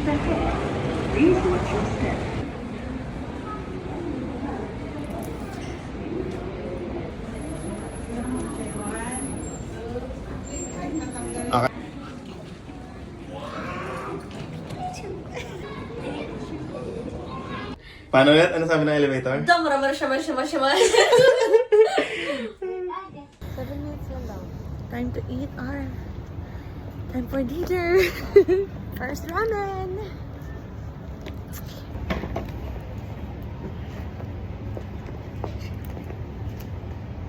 is ahead. Please watch your step. Okay. Paano ulit? Ano sabi ng elevator? Damar siya. 7 minutes lang daw. Time to eat our... Time for dinner. First ramen.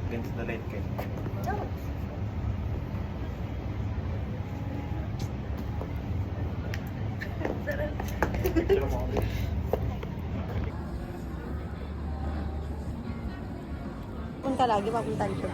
Against the light kayo. Punta lagi, papunta dito.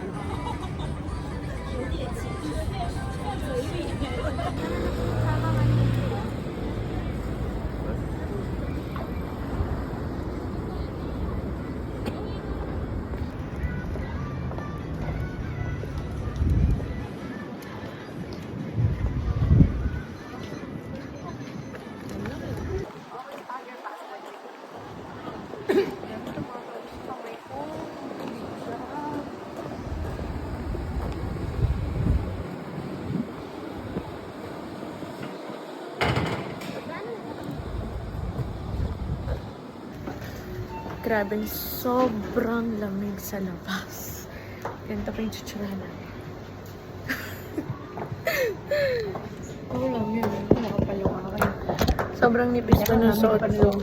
Grabe, sobrang lamig sa labas. Ganito pa yung chuchura namin. Oo lang yun. Nakapalawa kayo. Sobrang nipis pa ng suot ko.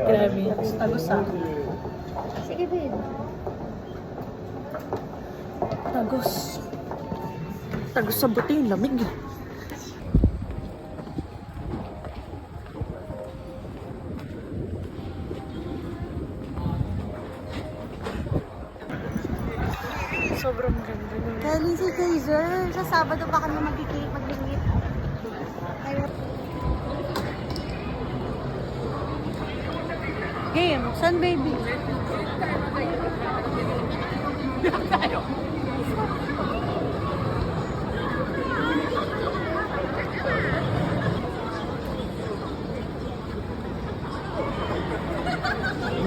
Grabe. Tagos ako. Sige, babe. Tagos. Tagos sa buti yung lamig eh. Sobrang ganda nun. Galing si Kaiser. Sa Sabado pa kami maglingit. Game, saan baby?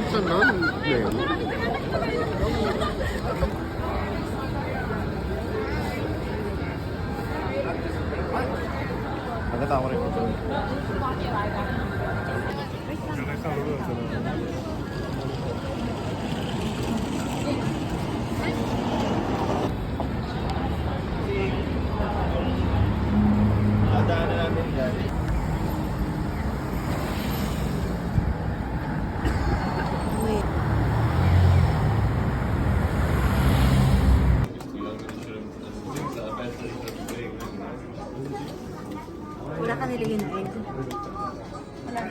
Saan na? Agad ako rin. Dadaanan namin dyan. Wala ka nilagay na egg. Wala.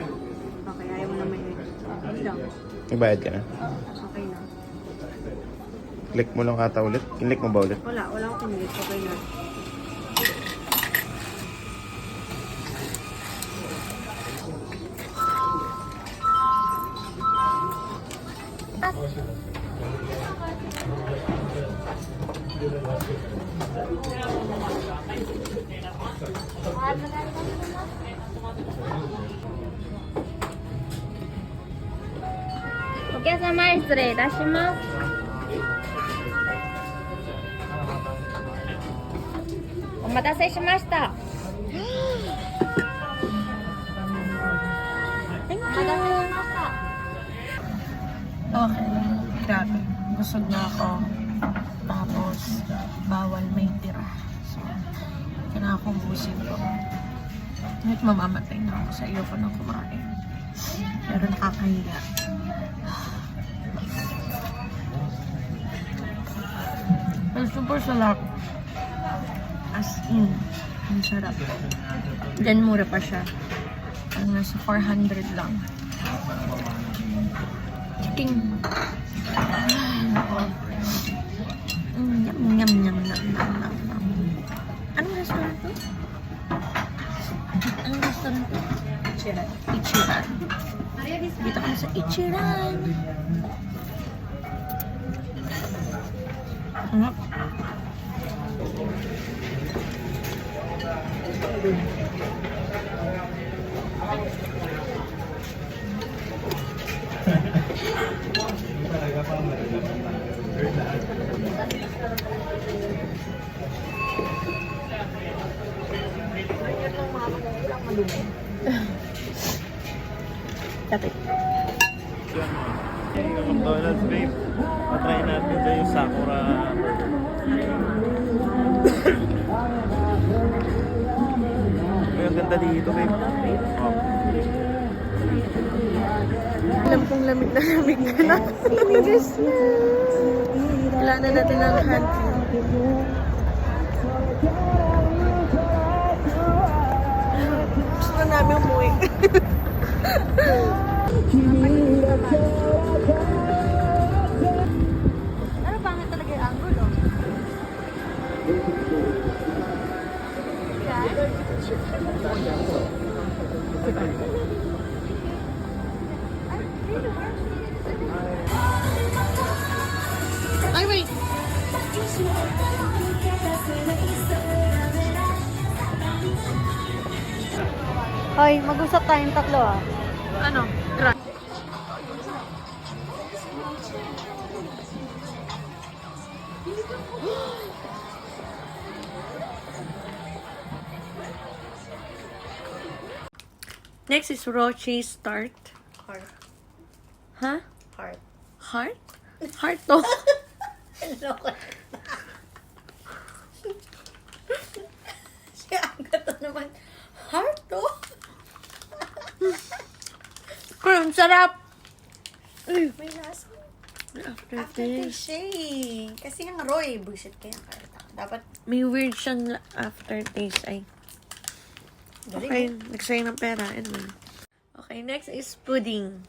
Okay, ayaw mo naman egg. Okay lang. Ibayad ka na. Okay lang. Click mo lang kata ulit. Click mo ba ulit? Wala akong pinilit. Okay na. Okay lang. Grabe. Busog na ako. Tapos, bawal may tira. So, kailangan kong busin ko. Kahit mamamatay na ako sa iyo ko nang kumain. Pero nakakahiya. Pero super sarap. As in, ang sarap. Then, mura pa siya. Parang nasa 400 lang. Chiking. Yum, yum, yum, yum, yum, yum. Anong restaurant to? Anong restaurant to? Ichiran. Ichiran. Dito kami sa Ichiran. Ano? Dati. McDonald's, babe. Patry natin dyan yung Sakura burger. Ay, ang ganda dito, babe. Oh. Alam kong lamig na Diyos na. Wala na natin ang hand. Gusto na namin umuwi. Ano pangit talaga yung angulo? Ay, wait! Hoy, mag-usap tayong tatlo ah. Ano? Next is raw cheese tart. Heart. Huh? Heart. Heart? Heart to. Siya, ang gato naman. Heart to? Pero ang sarap. May lasa. After Aftertaste this. siya eh. Kasi yung raw eh. Bullshit kaya karta. Dapat, May weird siyang aftertaste. Ay. Okay, nagsayang ng pera. Anyway. Okay, next is pudding.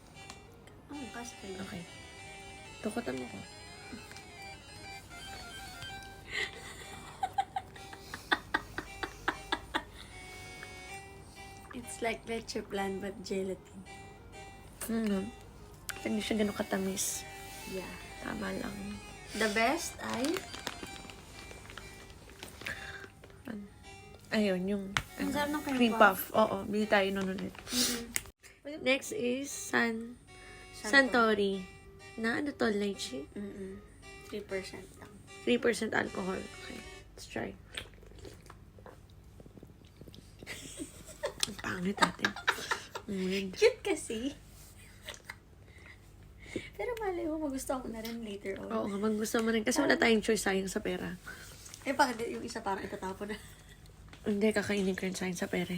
oh, custard. Okay. Tukutan mo ko. It's like leche plan but gelatin. Hindi siya ganun katamis. Yeah. Tama lang. The best ay Ayun, yung Ang sarap ng cream puff. Oo, bili tayo nun ulit. Next is Santori. Na ano to, lychee? 3% lang. 3% alcohol. Okay, let's try. Ang pangit natin. Weird. Cute kasi. Pero malay mo, magustuhan ko na rin later on. Oo nga, gusto mo rin. Kasi wala tayong choice, sayang sa pera. Eh, bakit yung isa parang itatapon na? Hindi, kakainin ko yun sayang sa pera.